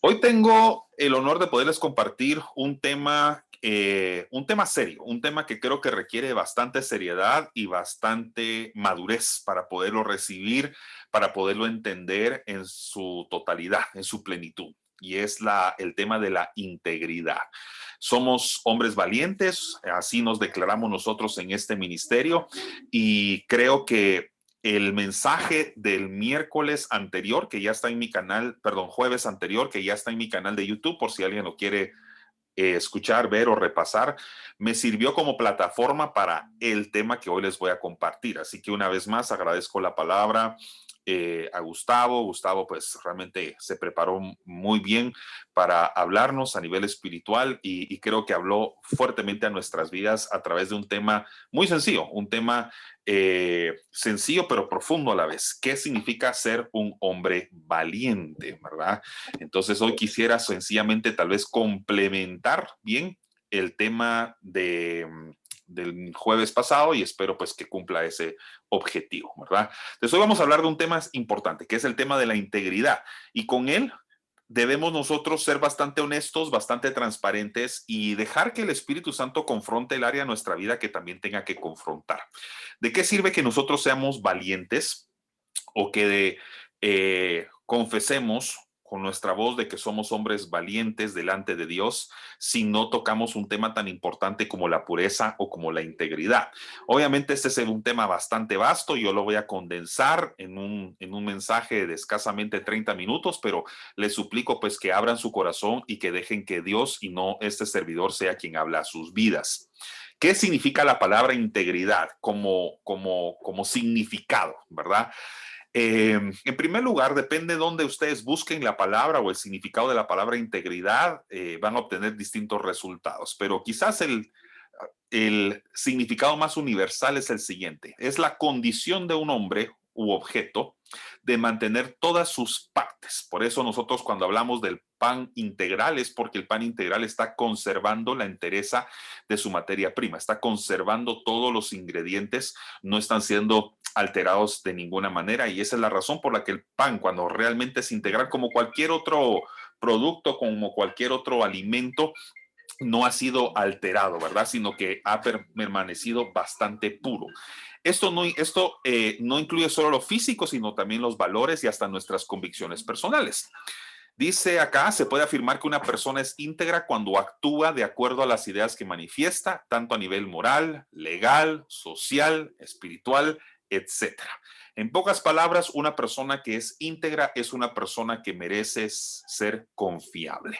Hoy tengo el honor de poderles compartir un tema serio, un tema que creo que requiere bastante seriedad y bastante madurez para poderlo recibir, para poderlo entender en su totalidad, en su plenitud. Y es el tema de la integridad. Somos hombres valientes, así nos declaramos nosotros en este ministerio, y creo que el mensaje del miércoles anterior, que ya está en mi canal, perdón, jueves anterior, que ya está en mi canal de YouTube, por si alguien lo quiere escuchar, ver o repasar, me sirvió como plataforma para el tema que hoy les voy a compartir. Así que una vez más agradezco la palabra a Gustavo. Gustavo pues realmente se preparó muy bien para hablarnos a nivel espiritual y creo que habló fuertemente a nuestras vidas a través de un tema muy sencillo, un tema sencillo pero profundo a la vez. ¿Qué significa ser un hombre valiente, verdad? Entonces hoy quisiera sencillamente tal vez complementar bien el tema del jueves pasado y espero pues que cumpla ese objetivo, ¿verdad? Entonces hoy vamos a hablar de un tema importante, que es el tema de la integridad, y con él debemos nosotros ser bastante honestos, bastante transparentes y dejar que el Espíritu Santo confronte el área de nuestra vida que también tenga que confrontar. ¿De qué sirve que nosotros seamos valientes o que confesemos con nuestra voz de que somos hombres valientes delante de Dios si no tocamos un tema tan importante como la pureza o como la integridad? Obviamente este es un tema bastante vasto, yo lo voy a condensar en un mensaje de escasamente 30 minutos, pero les suplico pues que abran su corazón y que dejen que Dios y no este servidor sea quien habla a sus vidas. ¿Qué significa la palabra integridad como significado, verdad? En primer lugar, depende de dónde ustedes busquen la palabra o el significado de la palabra integridad, van a obtener distintos resultados, pero quizás el significado más universal es el siguiente: es la condición de un hombre u objeto de mantener todas sus partes. Por eso nosotros cuando hablamos del pan integral es porque el pan integral está conservando la entereza de su materia prima, está conservando todos los ingredientes, no están siendo alterados de ninguna manera, y esa es la razón por la que el pan, cuando realmente es integral, como cualquier otro producto, como cualquier otro alimento, no ha sido alterado, ¿verdad? Sino que ha permanecido bastante puro. Esto no incluye solo lo físico, sino también los valores y hasta nuestras convicciones personales. Dice acá, se puede afirmar que una persona es íntegra cuando actúa de acuerdo a las ideas que manifiesta, tanto a nivel moral, legal, social, espiritual, etcétera. En pocas palabras, una persona que es íntegra es una persona que merece ser confiable.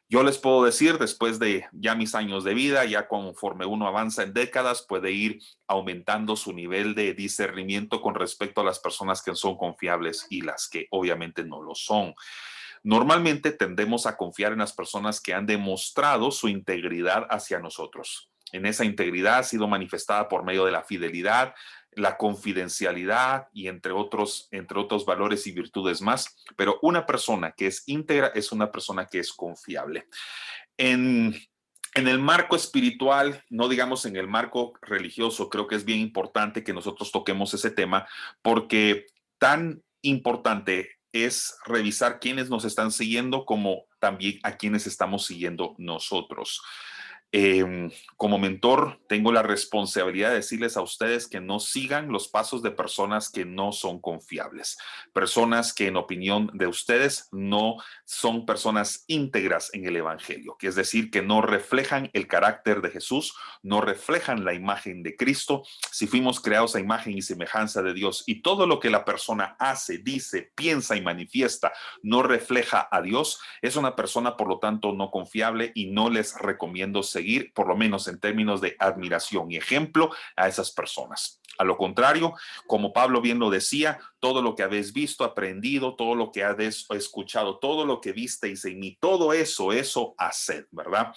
Yo les puedo decir, después de ya mis años de vida, ya conforme uno avanza en décadas, puede ir aumentando su nivel de discernimiento con respecto a las personas que son confiables y las que obviamente no lo son. Normalmente tendemos a confiar en las personas que han demostrado su integridad hacia nosotros. En esa integridad ha sido manifestada por medio de la fidelidad, la confidencialidad y entre otros valores y virtudes más. Pero una persona que es íntegra es una persona que es confiable. En, en el marco espiritual, no digamos en el marco religioso, creo que es bien importante que nosotros toquemos ese tema, porque tan importante es revisar quiénes nos están siguiendo como también a quienes estamos siguiendo nosotros. Como mentor, tengo la responsabilidad de decirles a ustedes que no sigan los pasos de personas que no son confiables, personas que en opinión de ustedes no son personas íntegras en el Evangelio, que es decir, que no reflejan el carácter de Jesús, no reflejan la imagen de Cristo. Si fuimos creados a imagen y semejanza de Dios y todo lo que la persona hace, dice, piensa y manifiesta no refleja a Dios, es una persona por lo tanto no confiable y no les recomiendo seguir, por lo menos en términos de admiración y ejemplo, a esas personas. A lo contrario, como Pablo bien lo decía, todo lo que habéis visto, aprendido, todo lo que habéis escuchado, todo lo que visteis en mí, todo eso haced, ¿verdad?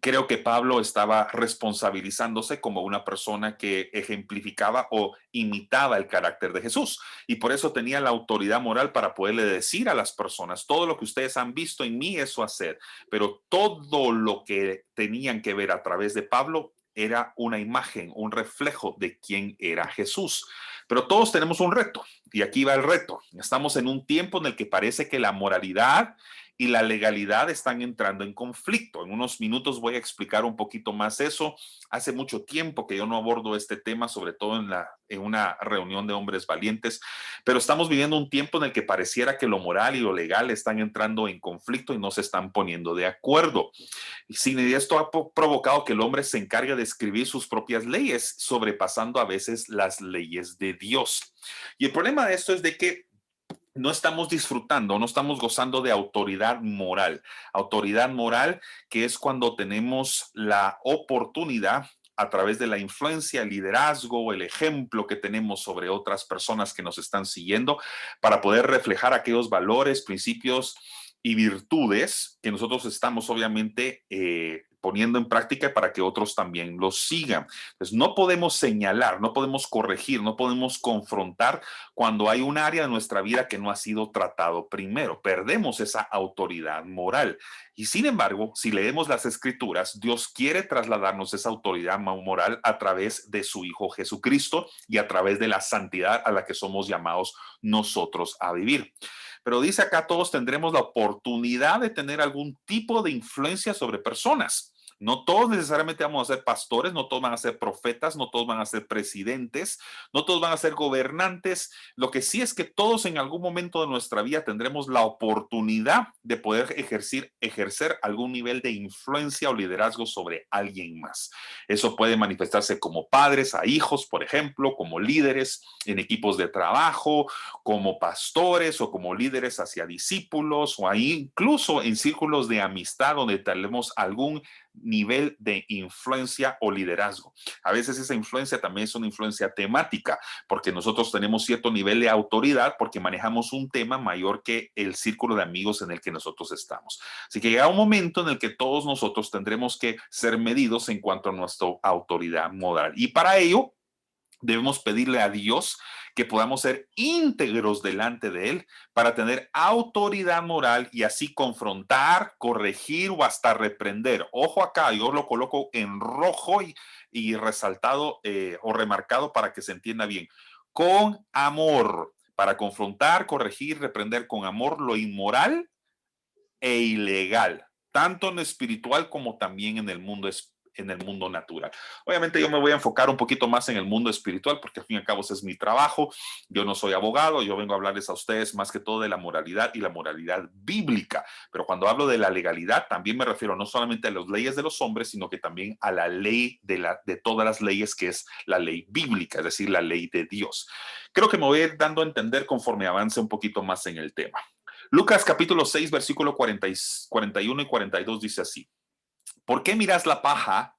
Creo que Pablo estaba responsabilizándose como una persona que ejemplificaba o imitaba el carácter de Jesús, y por eso tenía la autoridad moral para poderle decir a las personas: todo lo que ustedes han visto en mí, eso hacer. Pero todo lo que tenían que ver a través de Pablo era una imagen, un reflejo de quién era Jesús. Pero todos tenemos un reto y aquí va el reto. Estamos en un tiempo en el que parece que la moralidad y la legalidad están entrando en conflicto. En unos minutos voy a explicar un poquito más eso. Hace mucho tiempo que yo no abordo este tema, sobre todo en una reunión de hombres valientes, pero estamos viviendo un tiempo en el que pareciera que lo moral y lo legal están entrando en conflicto y no se están poniendo de acuerdo. Y esto ha provocado que el hombre se encargue de escribir sus propias leyes, sobrepasando a veces las leyes de Dios. Y el problema de esto es de que no estamos disfrutando, no estamos gozando de autoridad moral. Autoridad moral que es cuando tenemos la oportunidad a través de la influencia, el liderazgo, el ejemplo que tenemos sobre otras personas que nos están siguiendo para poder reflejar aquellos valores, principios y virtudes que nosotros estamos obviamente poniendo en práctica para que otros también los sigan. Entonces, no podemos señalar, no podemos corregir, no podemos confrontar cuando hay un área de nuestra vida que no ha sido tratado primero. Perdemos esa autoridad moral. Y sin embargo, si leemos las escrituras, Dios quiere trasladarnos esa autoridad moral a través de su Hijo Jesucristo y a través de la santidad a la que somos llamados nosotros a vivir. Pero dice acá, todos tendremos la oportunidad de tener algún tipo de influencia sobre personas. No todos necesariamente vamos a ser pastores, no todos van a ser profetas, no todos van a ser presidentes, no todos van a ser gobernantes. Lo que sí es que todos en algún momento de nuestra vida tendremos la oportunidad de poder ejercer algún nivel de influencia o liderazgo sobre alguien más. Eso puede manifestarse como padres a hijos, por ejemplo, como líderes en equipos de trabajo, como pastores o como líderes hacia discípulos o ahí incluso en círculos de amistad donde tenemos algún nivel de influencia o liderazgo. A veces esa influencia también es una influencia temática, porque nosotros tenemos cierto nivel de autoridad porque manejamos un tema mayor que el círculo de amigos en el que nosotros estamos. Así que llega un momento en el que todos nosotros tendremos que ser medidos en cuanto a nuestra autoridad moral. Y para ello, debemos pedirle a Dios que podamos ser íntegros delante de Él para tener autoridad moral y así confrontar, corregir o hasta reprender. Ojo acá, yo lo coloco en rojo y resaltado o remarcado para que se entienda bien. Con amor, para confrontar, corregir, reprender con amor lo inmoral e ilegal, tanto en lo espiritual como también en el mundo natural. Obviamente yo me voy a enfocar un poquito más en el mundo espiritual porque al fin y al cabo ese es mi trabajo. Yo no soy abogado, yo vengo a hablarles a ustedes más que todo de la moralidad y la moralidad bíblica. Pero cuando hablo de la legalidad también me refiero no solamente a las leyes de los hombres, sino que también a la ley de todas las leyes que es la ley bíblica, es decir, la ley de Dios. Creo que me voy a ir dando a entender conforme avance un poquito más en el tema. Lucas capítulo 6, versículo 41 y 42 dice así. ¿Por qué miras la paja?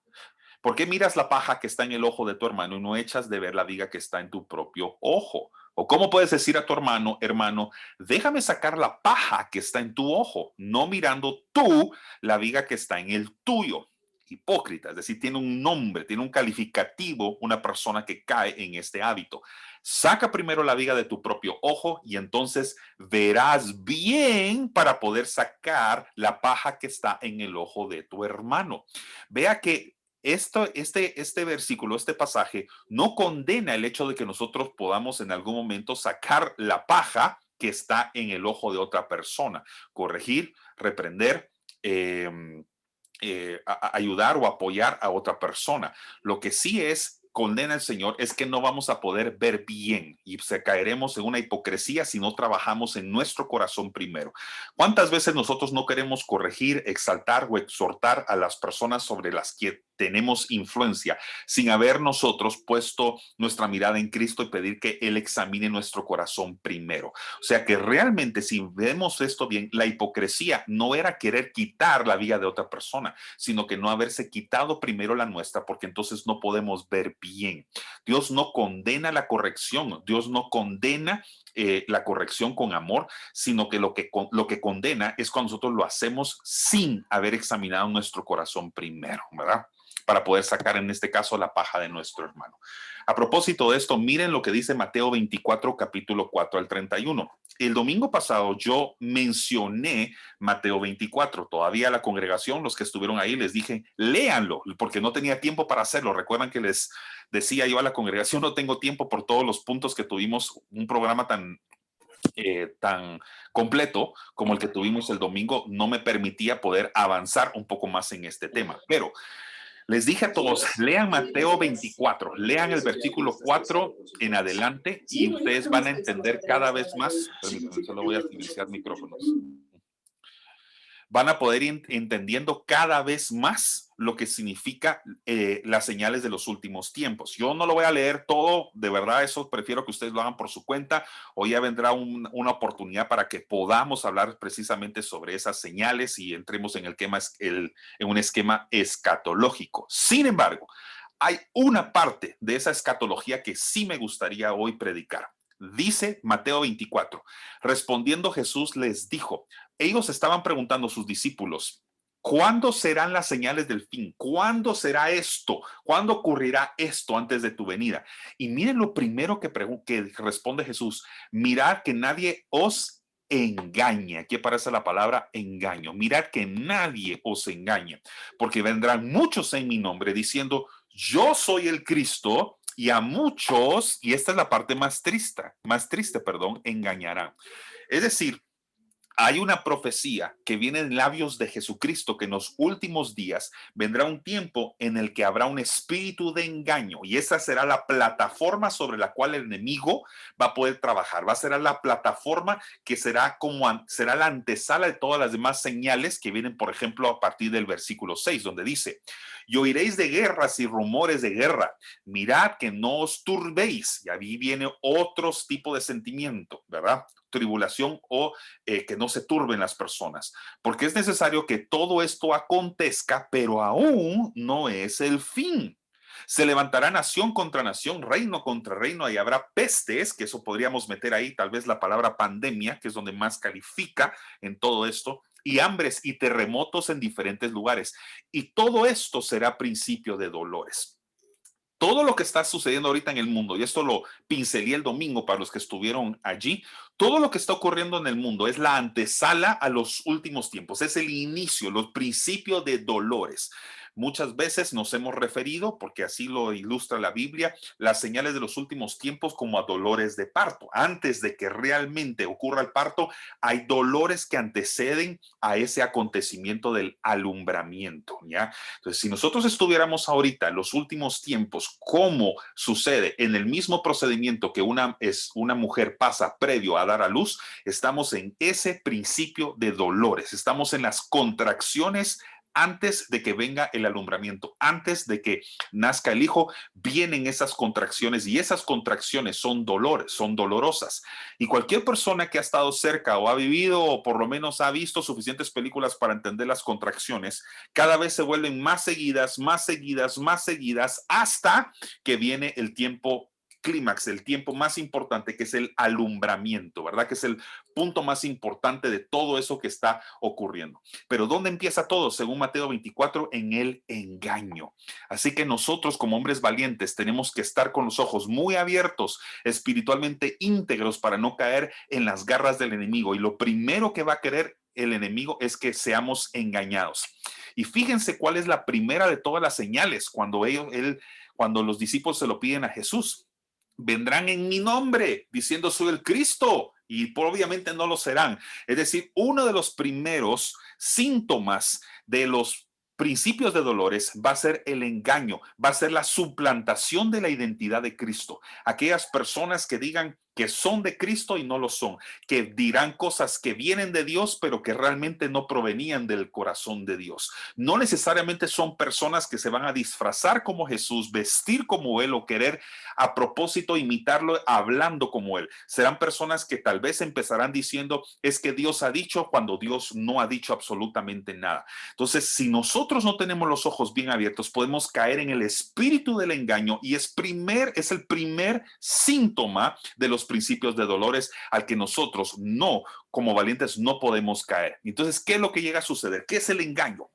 ¿Por qué miras la paja que está en el ojo de tu hermano y no echas de ver la viga que está en tu propio ojo? ¿O cómo puedes decir a tu hermano, déjame sacar la paja que está en tu ojo, no mirando tú la viga que está en el tuyo? Hipócrita, es decir, tiene un nombre, tiene un calificativo, una persona que cae en este hábito. Saca primero la viga de tu propio ojo y entonces verás bien para poder sacar la paja que está en el ojo de tu hermano. Vea que este versículo, este pasaje, no condena el hecho de que nosotros podamos en algún momento sacar la paja que está en el ojo de otra persona, corregir, reprender, ayudar o apoyar a otra persona. Lo que sí condena el Señor es que no vamos a poder ver bien y se caeremos en una hipocresía si no trabajamos en nuestro corazón primero. ¿Cuántas veces nosotros no queremos corregir, exaltar o exhortar a las personas sobre las que tenemos influencia sin haber nosotros puesto nuestra mirada en Cristo y pedir que Él examine nuestro corazón primero? O sea que realmente si vemos esto bien, la hipocresía no era querer quitar la vida de otra persona, sino que no haberse quitado primero la nuestra, porque entonces no podemos ver bien. Dios no condena la corrección, Dios no condena la corrección con amor, sino que lo que condena es cuando nosotros lo hacemos sin haber examinado nuestro corazón primero, ¿verdad? para poder sacar en este caso la paja de nuestro hermano. A propósito de esto, miren lo que dice Mateo 24, capítulo 4 al 31. El domingo pasado yo mencioné Mateo 24. Todavía a la congregación, los que estuvieron ahí, les dije, léanlo, porque no tenía tiempo para hacerlo. Recuerdan que les decía yo a la congregación, no tengo tiempo por todos los puntos que tuvimos, un programa tan completo como el que tuvimos el domingo, no me permitía poder avanzar un poco más en este tema. Pero les dije a todos, lean Mateo 24, lean el versículo 4 en adelante y ustedes van a entender cada vez más. Permítanme, solo voy a silenciar micrófonos. Van a poder ir entendiendo cada vez más lo que significa las señales de los últimos tiempos. Yo no lo voy a leer todo, de verdad, eso prefiero que ustedes lo hagan por su cuenta. Hoy ya vendrá una oportunidad para que podamos hablar precisamente sobre esas señales y entremos en en un esquema escatológico. Sin embargo, hay una parte de esa escatología que sí me gustaría hoy predicar. Dice Mateo 24, respondiendo Jesús les dijo, ellos estaban preguntando a sus discípulos, ¿cuándo serán las señales del fin? ¿Cuándo será esto? ¿Cuándo ocurrirá esto antes de tu venida? Y miren lo primero que responde Jesús, mirad que nadie os engañe. Aquí aparece la palabra engaño. Mirad que nadie os engañe, porque vendrán muchos en mi nombre diciendo, yo soy el Cristo, y a muchos, y esta es la parte más triste, engañarán. Es decir, hay una profecía que viene en labios de Jesucristo que en los últimos días vendrá un tiempo en el que habrá un espíritu de engaño y esa será la plataforma sobre la cual el enemigo va a poder trabajar. Va a ser la plataforma que será la antesala de todas las demás señales que vienen, por ejemplo, a partir del versículo 6, donde dice, y oiréis de guerras y rumores de guerra. Mirad que no os turbéis. Y ahí viene otro tipo de sentimiento, ¿verdad? Tribulación o que no se turben las personas, porque es necesario que todo esto acontezca, pero aún no es el fin. Se levantará nación contra nación, reino contra reino, y habrá pestes, que eso podríamos meter ahí, tal vez la palabra pandemia, que es donde más califica en todo esto, y hambres y terremotos en diferentes lugares. Y todo esto será principio de dolores. Todo lo que está sucediendo ahorita en el mundo, y esto lo pincelé el domingo para los que estuvieron allí, todo lo que está ocurriendo en el mundo es la antesala a los últimos tiempos, es el inicio, los principios de dolores. Muchas veces nos hemos referido, porque así lo ilustra la Biblia, las señales de los últimos tiempos como a dolores de parto. Antes de que realmente ocurra el parto, hay dolores que anteceden a ese acontecimiento del alumbramiento, ¿ya? Entonces, si nosotros estuviéramos ahorita en los últimos tiempos, como sucede en el mismo procedimiento que una mujer pasa previo a dar a luz, estamos en ese principio de dolores, estamos en las contracciones antes de que venga el alumbramiento, antes de que nazca el hijo, vienen esas contracciones y esas contracciones son dolores, son dolorosas. Y cualquier persona que ha estado cerca o ha vivido o por lo menos ha visto suficientes películas para entender las contracciones, cada vez se vuelven más seguidas, más seguidas, más seguidas, hasta que viene el tiempo clímax, el tiempo más importante, que es el alumbramiento, ¿verdad? Que es el punto más importante de todo eso que está ocurriendo. Pero ¿dónde empieza todo? Según Mateo 24, en el engaño. Así que nosotros como hombres valientes tenemos que estar con los ojos muy abiertos, espiritualmente íntegros para no caer en las garras del enemigo. Y lo primero que va a querer el enemigo es que seamos engañados. Y fíjense cuál es la primera de todas las señales cuando los discípulos se lo piden a Jesús. Vendrán en mi nombre diciendo soy el Cristo y obviamente no lo serán. Es decir, uno de los primeros síntomas de los principios de dolores va a ser el engaño, va a ser la suplantación de la identidad de Cristo. Aquellas personas que digan que son de Cristo y no lo son, que dirán cosas que vienen de Dios, pero que realmente no provenían del corazón de Dios. No necesariamente son personas que se van a disfrazar como Jesús, vestir como Él o querer a propósito imitarlo hablando como Él. Serán personas que tal vez empezarán diciendo es que Dios ha dicho cuando Dios no ha dicho absolutamente nada. Entonces, si nosotros no tenemos los ojos bien abiertos, podemos caer en el espíritu del engaño y es el primer síntoma de los principios de dolores al que nosotros como valientes no podemos caer. Entonces, ¿qué es lo que llega a suceder? ¿Qué es el engaño?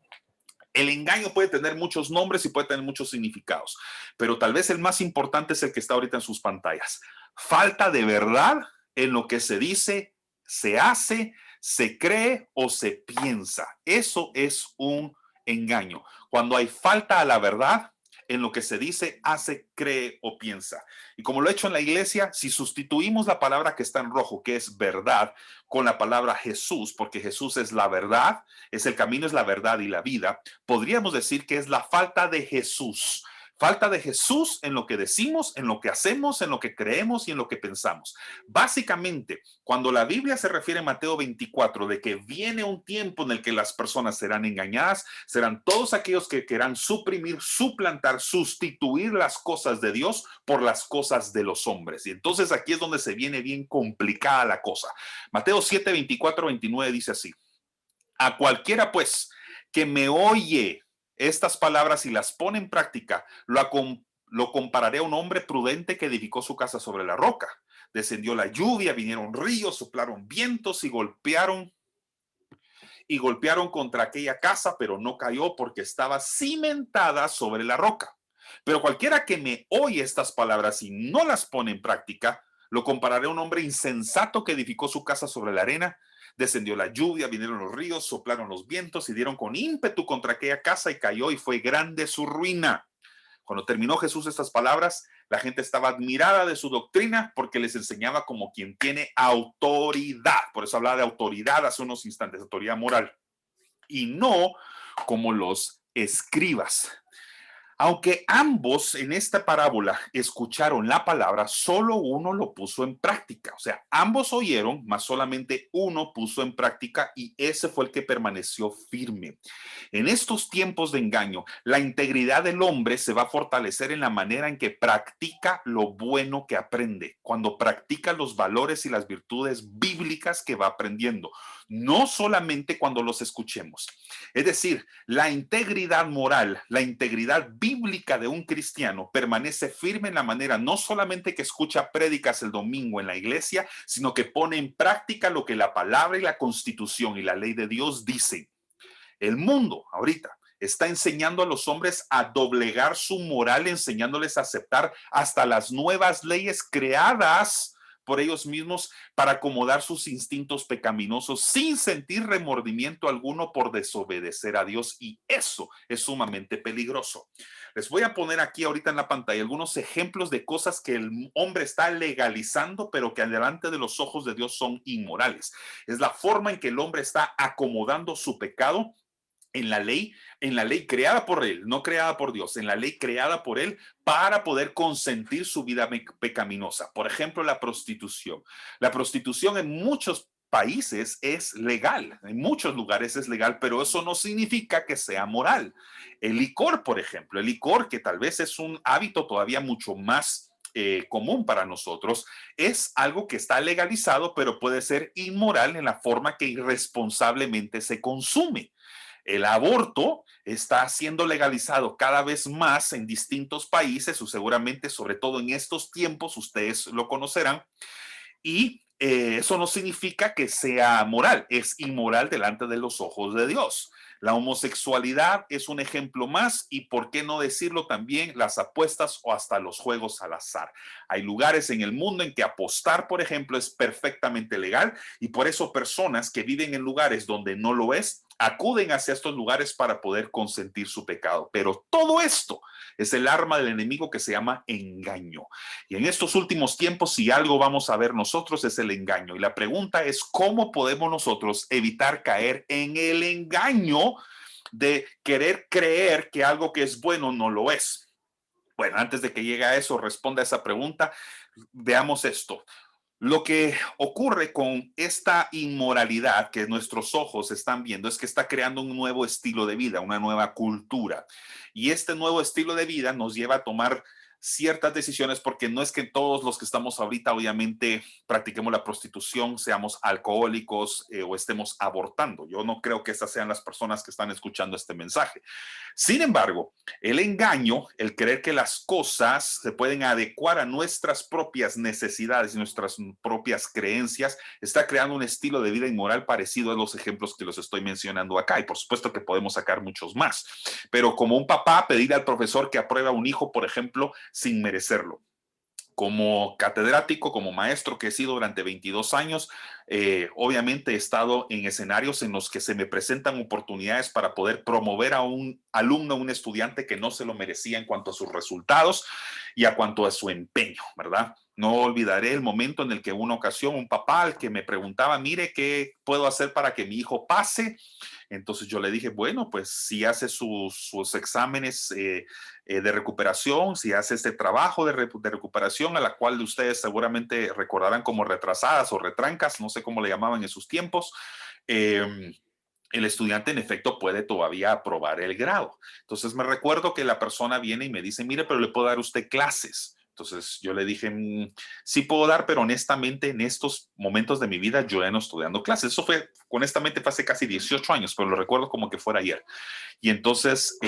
El engaño puede tener muchos nombres y puede tener muchos significados, pero tal vez el más importante es el que está ahorita en sus pantallas. Falta de verdad en lo que se dice, se hace, se cree o se piensa. Eso es un engaño. Cuando hay falta a la verdad en lo que se dice, hace, cree o piensa. Y como lo he hecho en la iglesia, si sustituimos la palabra que está en rojo, que es verdad, con la palabra Jesús, porque Jesús es la verdad, es el camino, es la verdad y la vida, podríamos decir que es la falta de Jesús. Falta de Jesús en lo que decimos, en lo que hacemos, en lo que creemos y en lo que pensamos. Básicamente, cuando la Biblia se refiere en Mateo 24 de que viene un tiempo en el que las personas serán engañadas, serán todos aquellos que quieran suprimir, suplantar, sustituir las cosas de Dios por las cosas de los hombres. Y entonces aquí es donde se viene bien complicada la cosa. Mateo 7, 24, 29 dice así: a cualquiera pues que me oye estas palabras y las pone en práctica, lo compararé a un hombre prudente que edificó su casa sobre la roca. Descendió la lluvia, vinieron ríos, soplaron vientos y golpearon contra aquella casa, pero no cayó porque estaba cimentada sobre la roca. Pero cualquiera que me oye estas palabras y no las pone en práctica, lo compararé a un hombre insensato que edificó su casa sobre la arena. Descendió la lluvia, vinieron los ríos, soplaron los vientos y dieron con ímpetu contra aquella casa y cayó, y fue grande su ruina. Cuando terminó Jesús estas palabras, la gente estaba admirada de su doctrina porque les enseñaba como quien tiene autoridad. Por eso hablaba de autoridad hace unos instantes, autoridad moral, y no como los escribas. Aunque ambos en esta parábola escucharon la palabra, solo uno lo puso en práctica. O sea, ambos oyeron, mas solamente uno puso en práctica, y ese fue el que permaneció firme. En estos tiempos de engaño, la integridad del hombre se va a fortalecer en la manera en que practica lo bueno que aprende, cuando practica los valores y las virtudes bíblicas que va aprendiendo, no solamente cuando los escuchemos. Es decir, la integridad moral, la integridad bíblica de un cristiano permanece firme en la manera no solamente que escucha prédicas el domingo en la iglesia, sino que pone en práctica lo que la palabra y la constitución y la ley de Dios dicen. El mundo ahorita está enseñando a los hombres a doblegar su moral, enseñándoles a aceptar hasta las nuevas leyes creadas por ellos mismos para acomodar sus instintos pecaminosos sin sentir remordimiento alguno por desobedecer a Dios, y eso es sumamente peligroso. Les voy a poner aquí ahorita en la pantalla algunos ejemplos de cosas que el hombre está legalizando, pero que delante de los ojos de Dios son inmorales. Es la forma en que el hombre está acomodando su pecado en la ley creada por él, no creada por Dios, en la ley creada por él para poder consentir su vida pecaminosa. Por ejemplo, la prostitución. La prostitución en muchos países es legal, en muchos lugares es legal, pero eso no significa que sea moral. El licor, por ejemplo, el licor, que tal vez es un hábito todavía mucho más común para nosotros, es algo que está legalizado, pero puede ser inmoral en la forma que irresponsablemente se consume. El aborto está siendo legalizado cada vez más en distintos países, o seguramente, sobre todo en estos tiempos, ustedes lo conocerán, y eso no significa que sea moral, es inmoral delante de los ojos de Dios. La homosexualidad es un ejemplo más, y por qué no decirlo también las apuestas o hasta los juegos al azar. Hay lugares en el mundo en que apostar, por ejemplo, es perfectamente legal, y por eso personas que viven en lugares donde no lo es, acuden hacia estos lugares para poder consentir su pecado. Pero todo esto es el arma del enemigo que se llama engaño. Y en estos últimos tiempos, si algo vamos a ver nosotros, es el engaño. Y la pregunta es, ¿cómo podemos nosotros evitar caer en el engaño de querer creer que algo que es bueno no lo es? Bueno, antes de que llegue a eso, responda a esa pregunta, veamos esto. Lo que ocurre con esta inmoralidad que nuestros ojos están viendo es que está creando un nuevo estilo de vida, una nueva cultura. Y este nuevo estilo de vida nos lleva a tomar ciertas decisiones, porque no es que todos los que estamos ahorita obviamente practiquemos la prostitución, seamos alcohólicos o estemos abortando. Yo no creo que estas sean las personas que están escuchando este mensaje. Sin embargo, el engaño, el creer que las cosas se pueden adecuar a nuestras propias necesidades y nuestras propias creencias, está creando un estilo de vida inmoral parecido a los ejemplos que los estoy mencionando acá. Y por supuesto que podemos sacar muchos más. Pero como un papá, pedirle al profesor que apruebe a un hijo, por ejemplo, sin merecerlo. Como catedrático, como maestro que he sido durante 22 años, obviamente he estado en escenarios en los que se me presentan oportunidades para poder promover a un alumno, a un estudiante que no se lo merecía en cuanto a sus resultados y a cuanto a su empeño, ¿verdad? No olvidaré el momento en el que una ocasión un papá al que me preguntaba, mire, ¿qué puedo hacer para que mi hijo pase? Entonces yo le dije, bueno, pues si hace sus exámenes de recuperación, si hace este trabajo de recuperación, a la cual ustedes seguramente recordarán como retrasadas o retrancas, no sé cómo le llamaban en sus tiempos, el estudiante en efecto puede todavía aprobar el grado. Entonces me recuerdo que la persona viene y me dice, mire, pero le puedo dar a usted clases. Entonces yo le dije, sí puedo dar, pero honestamente en estos momentos de mi vida yo ya no estoy dando clases. Eso fue, honestamente, fue hace casi 18 años, pero lo recuerdo como que fuera ayer. Y entonces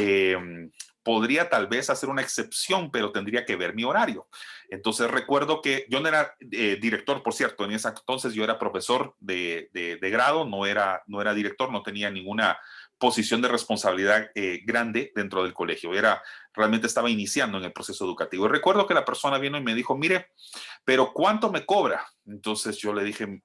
podría tal vez hacer una excepción, pero tendría que ver mi horario. Entonces recuerdo que yo no era director, por cierto, en ese entonces yo era profesor de grado, no era director, no tenía ninguna posición de responsabilidad grande dentro del colegio. Realmente estaba iniciando en el proceso educativo. Y recuerdo que la persona vino y me dijo, mire, pero ¿cuánto me cobra? Entonces yo le dije,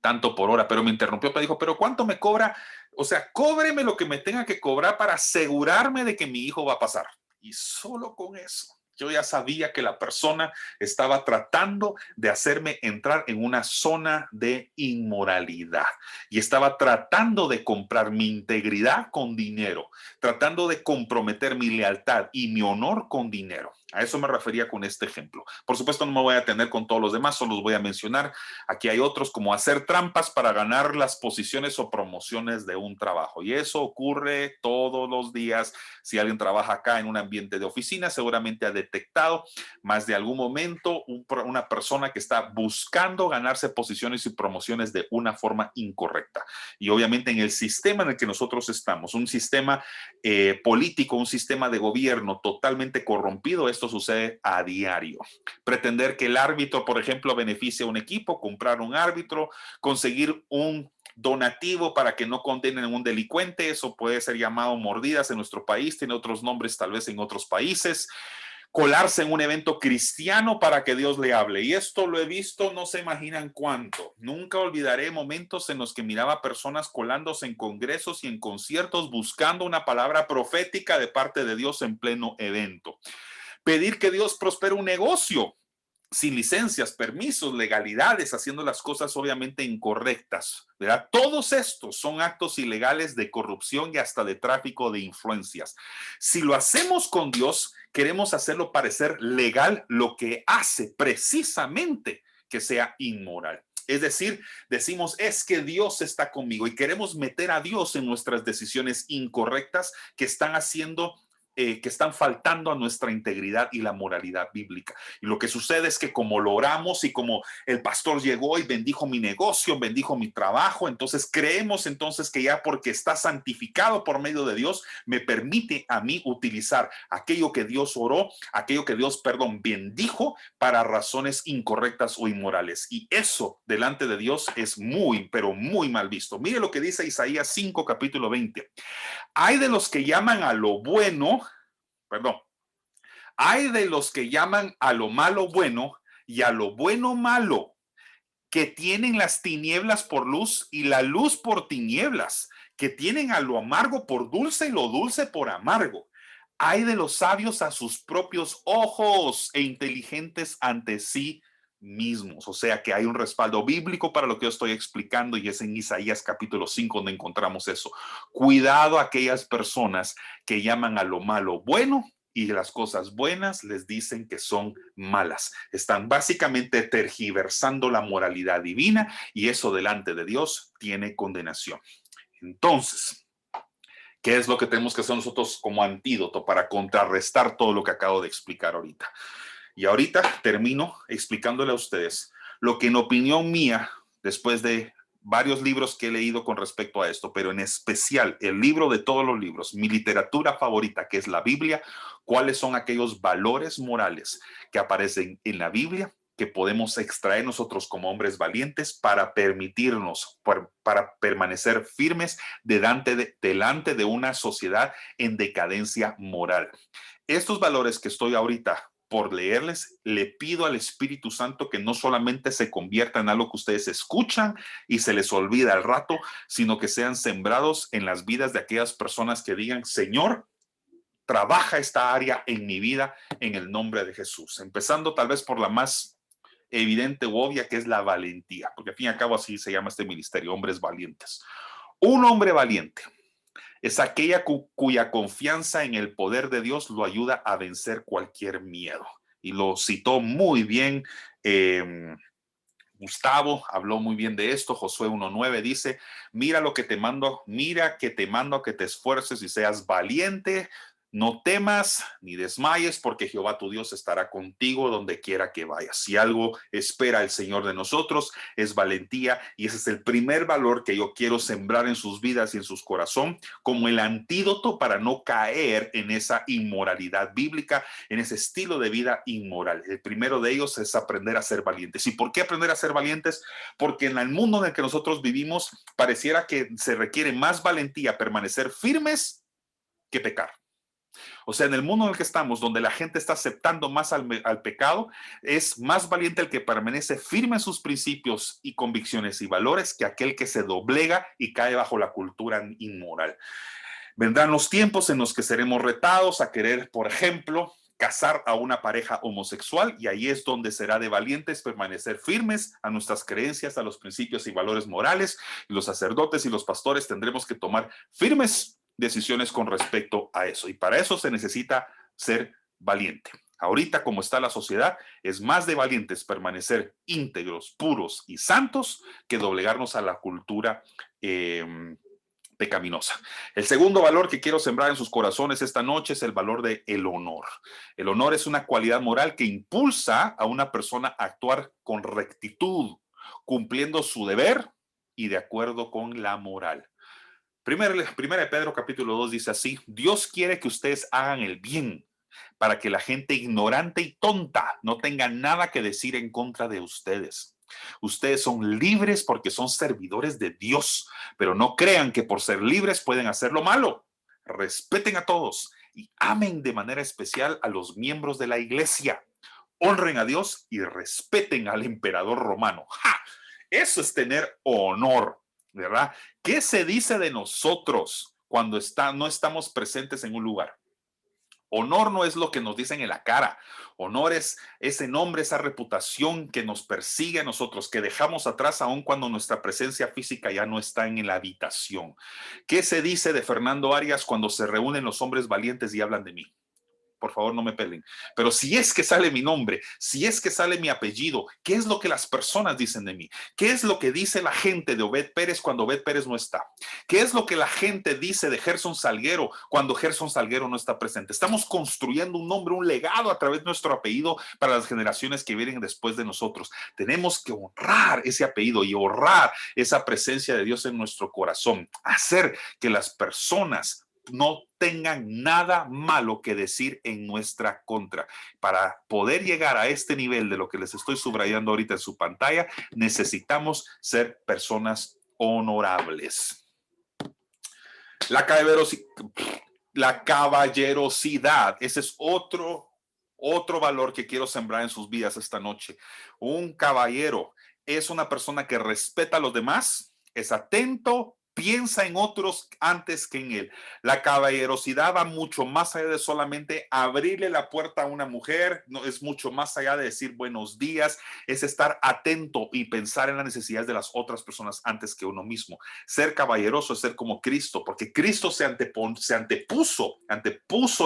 tanto por hora, pero me interrumpió, me dijo, pero ¿cuánto me cobra? O sea, cóbreme lo que me tenga que cobrar para asegurarme de que mi hijo va a pasar. Y solo con eso, yo ya sabía que la persona estaba tratando de hacerme entrar en una zona de inmoralidad y estaba tratando de comprar mi integridad con dinero, tratando de comprometer mi lealtad y mi honor con dinero. A eso me refería con este ejemplo. Por supuesto, no me voy a tener con todos los demás, solo los voy a mencionar. Aquí hay otros como hacer trampas para ganar las posiciones o promociones de un trabajo. Y eso ocurre todos los días. Si alguien trabaja acá en un ambiente de oficina, seguramente ha detectado más de algún momento una persona que está buscando ganarse posiciones y promociones de una forma incorrecta. Y obviamente en el sistema en el que nosotros estamos, un sistema político, un sistema de gobierno totalmente corrompido, esto sucede a diario. Pretender que el árbitro, por ejemplo, beneficie a un equipo, comprar un árbitro, conseguir un donativo para que no condenen a un delincuente, eso puede ser llamado mordidas en nuestro país, tiene otros nombres tal vez en otros países. Colarse en un evento cristiano para que Dios le hable. Y esto lo he visto, no se imaginan cuánto. Nunca olvidaré momentos en los que miraba personas colándose en congresos y en conciertos buscando una palabra profética de parte de Dios en pleno evento. Pedir que Dios prospere un negocio sin licencias, permisos, legalidades, haciendo las cosas obviamente incorrectas, ¿verdad? Todos estos son actos ilegales de corrupción y hasta de tráfico de influencias. Si lo hacemos con Dios, queremos hacerlo parecer legal, lo que hace precisamente que sea inmoral. Es decir, decimos, es que Dios está conmigo y queremos meter a Dios en nuestras decisiones incorrectas que están haciendo que están faltando a nuestra integridad y la moralidad bíblica. Y lo que sucede es que como lo oramos y como el pastor llegó y bendijo mi negocio, bendijo mi trabajo, entonces creemos entonces que ya porque está santificado por medio de Dios, me permite a mí utilizar aquello que Dios oró, aquello que Dios, bendijo para razones incorrectas o inmorales. Y eso delante de Dios es muy, pero muy mal visto. Mire lo que dice Isaías 5, capítulo 20. Hay de los que llaman a lo bueno, hay de los que llaman a lo malo bueno y a lo bueno malo, que tienen las tinieblas por luz y la luz por tinieblas, que tienen a lo amargo por dulce y lo dulce por amargo. Hay de los sabios a sus propios ojos e inteligentes ante sí mismos. O sea que hay un respaldo bíblico para lo que yo estoy explicando y es en Isaías capítulo 5 donde encontramos eso. Cuidado a aquellas personas que llaman a lo malo bueno y las cosas buenas les dicen que son malas. Están básicamente tergiversando la moralidad divina y eso delante de Dios tiene condenación. Entonces, ¿Qué es lo que tenemos que hacer nosotros como antídoto para contrarrestar todo lo que acabo de explicar ahorita? Y ahorita termino explicándole a ustedes lo que en opinión mía, después de varios libros que he leído con respecto a esto, pero en especial el libro de todos los libros, mi literatura favorita, que es la Biblia, cuáles son aquellos valores morales que aparecen en la Biblia que podemos extraer nosotros como hombres valientes para permitirnos, para permanecer firmes delante de una sociedad en decadencia moral. Estos valores que estoy ahorita por leerles, le pido al Espíritu Santo que no solamente se convierta en algo que ustedes escuchan y se les olvida al rato, sino que sean sembrados en las vidas de aquellas personas que digan, Señor, trabaja esta área en mi vida en el nombre de Jesús. Empezando tal vez por la más evidente u obvia, que es la valentía, porque al fin y al cabo así se llama este ministerio, hombres valientes. Un hombre valiente es aquella cuya confianza en el poder de Dios lo ayuda a vencer cualquier miedo. Y lo citó muy bien Gustavo, habló muy bien de esto. Josué 1:9 dice, mira lo que te mando, mira que te mando a que te esfuerces y seas valiente. No temas ni desmayes, porque Jehová tu Dios estará contigo donde quiera que vayas. Si algo espera el Señor de nosotros, es valentía, y ese es el primer valor que yo quiero sembrar en sus vidas y en sus corazones, como el antídoto para no caer en esa inmoralidad bíblica, en ese estilo de vida inmoral. El primero de ellos es aprender a ser valientes. ¿Y por qué aprender a ser valientes? Porque en el mundo en el que nosotros vivimos, pareciera que se requiere más valentía permanecer firmes que pecar. O sea, en el mundo en el que estamos, donde la gente está aceptando más al pecado, es más valiente el que permanece firme en sus principios y convicciones y valores que aquel que se doblega y cae bajo la cultura inmoral. Vendrán los tiempos en los que seremos retados a querer, por ejemplo, casar a una pareja homosexual, y ahí es donde será de valientes permanecer firmes a nuestras creencias, a los principios y valores morales. Y los sacerdotes y los pastores tendremos que tomar firmes decisiones con respecto a eso, y para eso se necesita ser valiente. Ahorita, como está la sociedad, es más de valientes permanecer íntegros, puros y santos que doblegarnos a la cultura pecaminosa. El segundo valor que quiero sembrar en sus corazones esta noche es el valor de el honor. El honor es una cualidad moral que impulsa a una persona a actuar con rectitud, cumpliendo su deber y de acuerdo con la moral. Primera de Pedro capítulo 2 dice así, Dios quiere que ustedes hagan el bien para que la gente ignorante y tonta no tenga nada que decir en contra de ustedes. Ustedes son libres porque son servidores de Dios, pero no crean que por ser libres pueden hacer lo malo. Respeten a todos y amen de manera especial a los miembros de la iglesia. Honren a Dios y respeten al emperador romano. ¡Ja! Eso es tener honor, ¿verdad? ¿Qué se dice de nosotros cuando no estamos presentes en un lugar? Honor no es lo que nos dicen en la cara. Honor es ese nombre, esa reputación que nos persigue a nosotros, que dejamos atrás aun cuando nuestra presencia física ya no está en la habitación. ¿Qué se dice de Fernando Arias cuando se reúnen los hombres valientes y hablan de mí? Por favor, no me peleen. Pero si es que sale mi nombre, si es que sale mi apellido, ¿qué es lo que las personas dicen de mí? ¿Qué es lo que dice la gente de Obed Pérez cuando Obed Pérez no está? ¿Qué es lo que la gente dice de Gerson Salguero cuando Gerson Salguero no está presente? Estamos construyendo un nombre, un legado a través de nuestro apellido para las generaciones que vienen después de nosotros. Tenemos que honrar ese apellido y honrar esa presencia de Dios en nuestro corazón. Hacer que las personas no tengan nada malo que decir en nuestra contra. Para poder llegar a este nivel de lo que les estoy subrayando ahorita en su pantalla, necesitamos ser personas honorables. La caballerosidad, ese es otro valor que quiero sembrar en sus vidas esta noche. Un caballero es una persona que respeta a los demás, es atento, piensa en otros antes que en él. La caballerosidad va mucho más allá de solamente abrirle la puerta a una mujer, no, es mucho más allá de decir buenos días, es estar atento y pensar en las necesidades de las otras personas antes que uno mismo. Ser caballeroso es ser como Cristo, porque Cristo se antepuso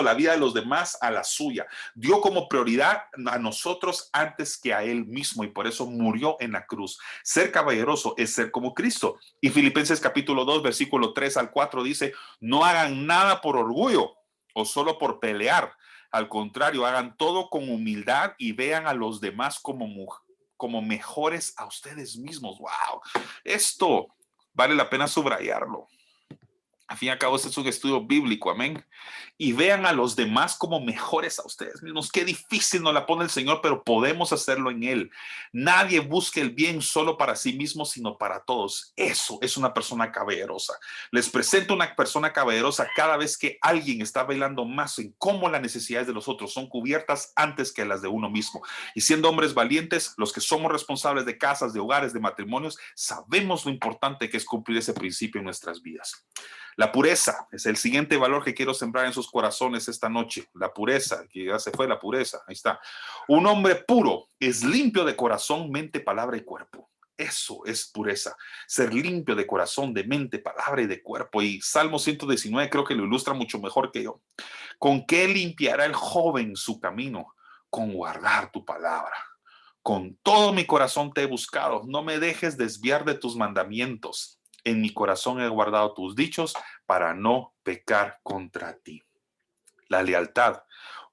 la vida de los demás a la suya. Dio como prioridad a nosotros antes que a él mismo, y por eso murió en la cruz. Ser caballeroso es ser como Cristo. Y Filipenses capítulo capítulo 2, versículo 3 al 4 dice, no hagan nada por orgullo o solo por pelear. Al contrario, hagan todo con humildad y vean a los demás como mejores a ustedes mismos. ¡Wow! Esto vale la pena subrayarlo. Al fin y al cabo, este es un estudio bíblico, amén. Y vean a los demás como mejores a ustedes mismos. Qué difícil nos la pone el Señor, pero podemos hacerlo en Él. Nadie busque el bien solo para sí mismo, sino para todos. Eso es una persona caballerosa. Les presento una persona caballerosa cada vez que alguien está velando más en cómo las necesidades de los otros son cubiertas antes que las de uno mismo. Y siendo hombres valientes, los que somos responsables de casas, de hogares, de matrimonios, sabemos lo importante que es cumplir ese principio en nuestras vidas. La pureza es el siguiente valor que quiero sembrar en sus corazones esta noche. La pureza, que ya se fue la pureza. Ahí está. Un hombre puro es limpio de corazón, mente, palabra y cuerpo. Eso es pureza, ser limpio de corazón, de mente, palabra y de cuerpo. Y Salmo 119 creo que lo ilustra mucho mejor que yo. ¿Con qué limpiará el joven su camino? Con guardar tu palabra. Con todo mi corazón te he buscado. No me dejes desviar de tus mandamientos. En mi corazón he guardado tus dichos para no pecar contra ti. La lealtad.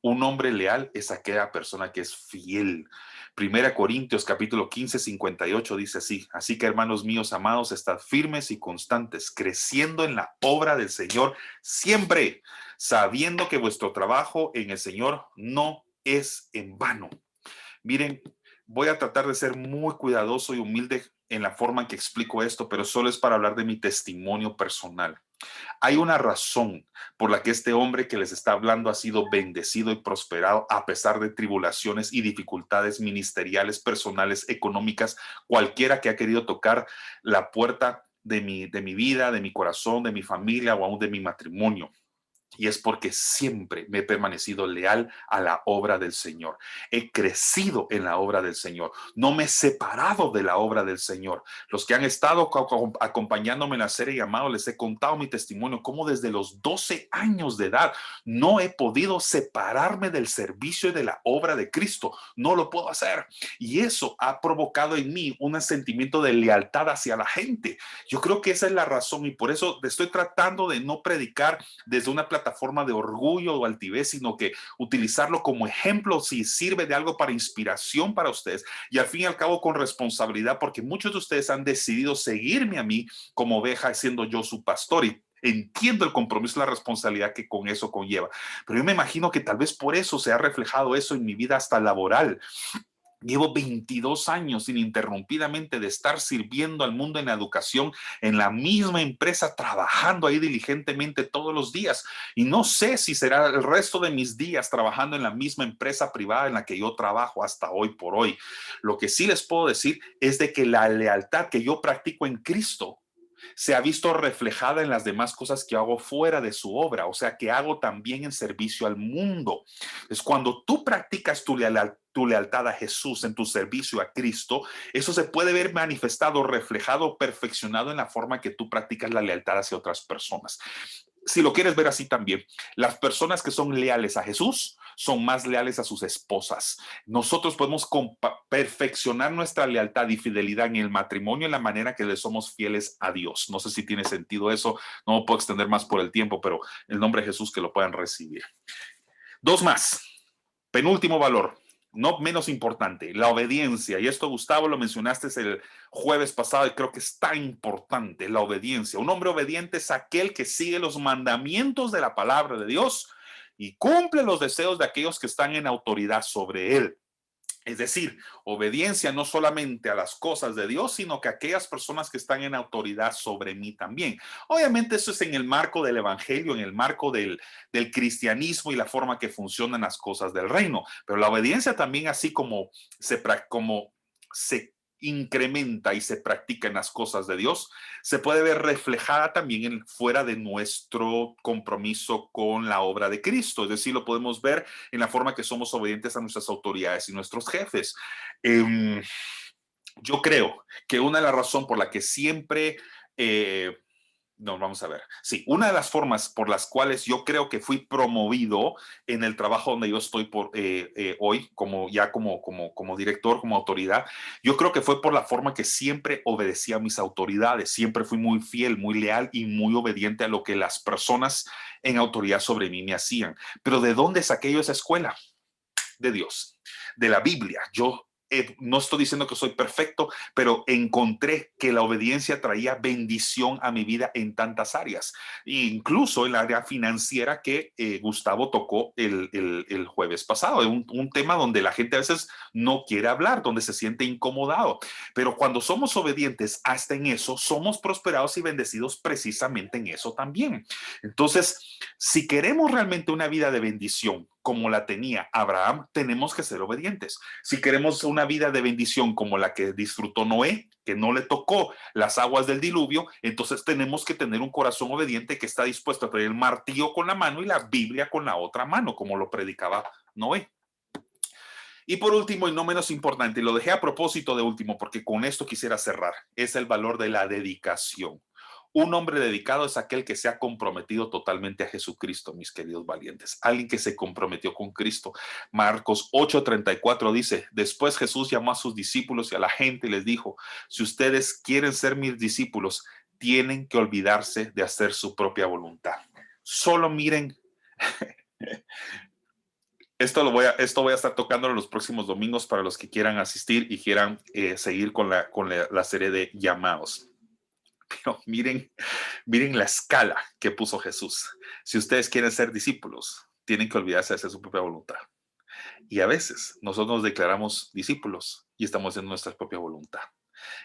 Un hombre leal es aquella persona que es fiel. Primera Corintios capítulo 15, 58 dice así. Así que hermanos míos amados, estad firmes y constantes, creciendo en la obra del Señor siempre, sabiendo que vuestro trabajo en el Señor no es en vano. Miren, voy a tratar de ser muy cuidadoso y humilde en la forma en que explico esto, pero solo es para hablar de mi testimonio personal. Hay una razón por la que este hombre que les está hablando ha sido bendecido y prosperado a pesar de tribulaciones y dificultades ministeriales, personales, económicas, cualquiera que ha querido tocar la puerta de mi vida, de mi corazón, de mi familia o aún de mi matrimonio. Y es porque siempre me he permanecido leal a la obra del Señor. He crecido en la obra del Señor. No me he separado de la obra del Señor. Los que han estado acompañándome en la serie llamado, les he contado mi testimonio, cómo desde los 12 años de edad no he podido separarme del servicio y de la obra de Cristo. No lo puedo hacer. Y eso ha provocado en mí un sentimiento de lealtad hacia la gente. Yo creo que esa es la razón y por eso estoy tratando de no predicar desde una plataforma de orgullo o altivez, sino que utilizarlo como ejemplo si sirve de algo para inspiración para ustedes y al fin y al cabo con responsabilidad, porque muchos de ustedes han decidido seguirme a mí como oveja, siendo yo su pastor y entiendo el compromiso y la responsabilidad que con eso conlleva, pero yo me imagino que tal vez por eso se ha reflejado eso en mi vida hasta laboral. Llevo 22 años ininterrumpidamente de estar sirviendo al mundo en la educación, en la misma empresa, trabajando ahí diligentemente todos los días. Y no sé si será el resto de mis días trabajando en la misma empresa privada en la que yo trabajo hasta hoy por hoy. Lo que sí les puedo decir es de que la lealtad que yo practico en Cristo se ha visto reflejada en las demás cosas que hago fuera de su obra, o sea, que hago también en servicio al mundo. Es cuando tú practicas tu lealtad a Jesús en tu servicio a Cristo, eso se puede ver manifestado, reflejado, perfeccionado en la forma que tú practicas la lealtad hacia otras personas. Si lo quieres ver así también, las personas que son leales a Jesús son más leales a sus esposas. Nosotros podemos perfeccionar nuestra lealtad y fidelidad en el matrimonio en la manera que le somos fieles a Dios. No sé si tiene sentido eso, no me puedo extender más por el tiempo, pero en el nombre de Jesús que lo puedan recibir. Dos más. Penúltimo valor, no menos importante, la obediencia. Y esto, Gustavo, lo mencionaste el jueves pasado y creo que es tan importante, la obediencia. Un hombre obediente es aquel que sigue los mandamientos de la palabra de Dios y cumple los deseos de aquellos que están en autoridad sobre él. Es decir, obediencia no solamente a las cosas de Dios, sino que a aquellas personas que están en autoridad sobre mí también. Obviamente eso es en el marco del evangelio, en el marco del cristianismo y la forma que funcionan las cosas del reino. Pero la obediencia también, así como se incrementa y se practica en las cosas de Dios, se puede ver reflejada también fuera de nuestro compromiso con la obra de Cristo. Es decir, lo podemos ver en la forma que somos obedientes a nuestras autoridades y nuestros jefes. Yo creo que una de las razones por la que siempre No, vamos a ver. Sí, una de las formas por las cuales yo creo que fui promovido en el trabajo donde yo estoy hoy, como director, como autoridad, yo creo que fue por la forma que siempre obedecí a mis autoridades. Siempre fui muy fiel, muy leal y muy obediente a lo que las personas en autoridad sobre mí me hacían. Pero ¿de dónde saqué yo esa escuela? De Dios, de la Biblia. Yo no estoy diciendo que soy perfecto, pero encontré que la obediencia traía bendición a mi vida en tantas áreas, incluso en la área financiera que Gustavo tocó el jueves pasado. Un tema donde la gente a veces no quiere hablar, donde se siente incomodado, pero cuando somos obedientes hasta en eso, somos prosperados y bendecidos precisamente en eso también. Entonces, si queremos realmente una vida de bendición como la tenía Abraham, tenemos que ser obedientes. Si queremos una vida de bendición como la que disfrutó Noé, que no le tocó las aguas del diluvio, entonces tenemos que tener un corazón obediente que está dispuesto a tener el martillo con la mano y la Biblia con la otra mano, como lo predicaba Noé. Y por último, y no menos importante, y lo dejé a propósito de último porque con esto quisiera cerrar, es el valor de la dedicación. Un hombre dedicado es aquel que se ha comprometido totalmente a Jesucristo, mis queridos valientes. Alguien que se comprometió con Cristo. Marcos 8:34 dice, después Jesús llamó a sus discípulos y a la gente y les dijo, si ustedes quieren ser mis discípulos, tienen que olvidarse de hacer su propia voluntad. Solo miren esto voy a estar tocando en los próximos domingos para los que quieran asistir y quieran seguir con la serie de llamados. Pero miren la escala que puso Jesús. Si ustedes quieren ser discípulos, tienen que olvidarse de hacer su propia voluntad. Y a veces nosotros nos declaramos discípulos y estamos haciendo nuestra propia voluntad.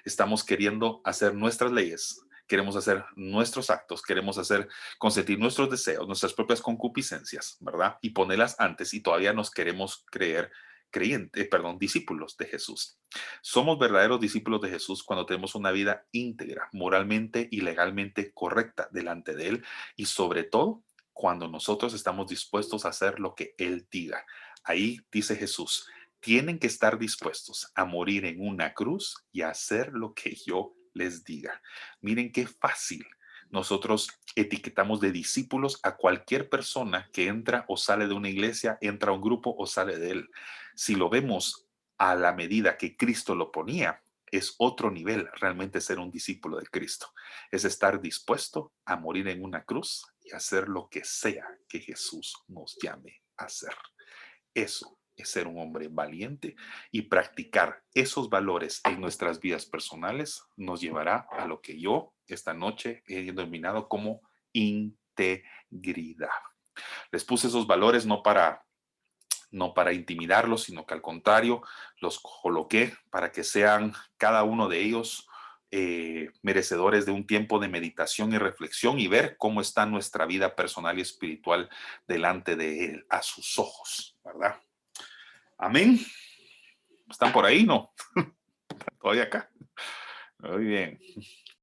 Estamos queriendo hacer nuestras leyes, queremos hacer nuestros actos, queremos consentir nuestros deseos, nuestras propias concupiscencias, ¿verdad? Y ponerlas antes y todavía nos queremos discípulos de Jesús. Somos verdaderos discípulos de Jesús cuando tenemos una vida íntegra, moralmente y legalmente correcta delante de Él y sobre todo cuando nosotros estamos dispuestos a hacer lo que Él diga. Ahí dice Jesús, tienen que estar dispuestos a morir en una cruz y a hacer lo que yo les diga. Miren qué fácil. Nosotros etiquetamos de discípulos a cualquier persona que entra o sale de una iglesia, entra a un grupo o sale de él. Si lo vemos a la medida que Cristo lo ponía, es otro nivel realmente ser un discípulo de Cristo. Es estar dispuesto a morir en una cruz y hacer lo que sea que Jesús nos llame a hacer. Eso es ser un hombre valiente y practicar esos valores en nuestras vidas personales nos llevará a lo que yo esta noche he denominado como integridad. Les puse esos valores no para intimidarlos, sino que al contrario, los coloqué para que sean cada uno de ellos merecedores de un tiempo de meditación y reflexión y ver cómo está nuestra vida personal y espiritual delante de Él, a sus ojos, ¿verdad? Amén. ¿Están por ahí? No. Todavía acá. Muy bien.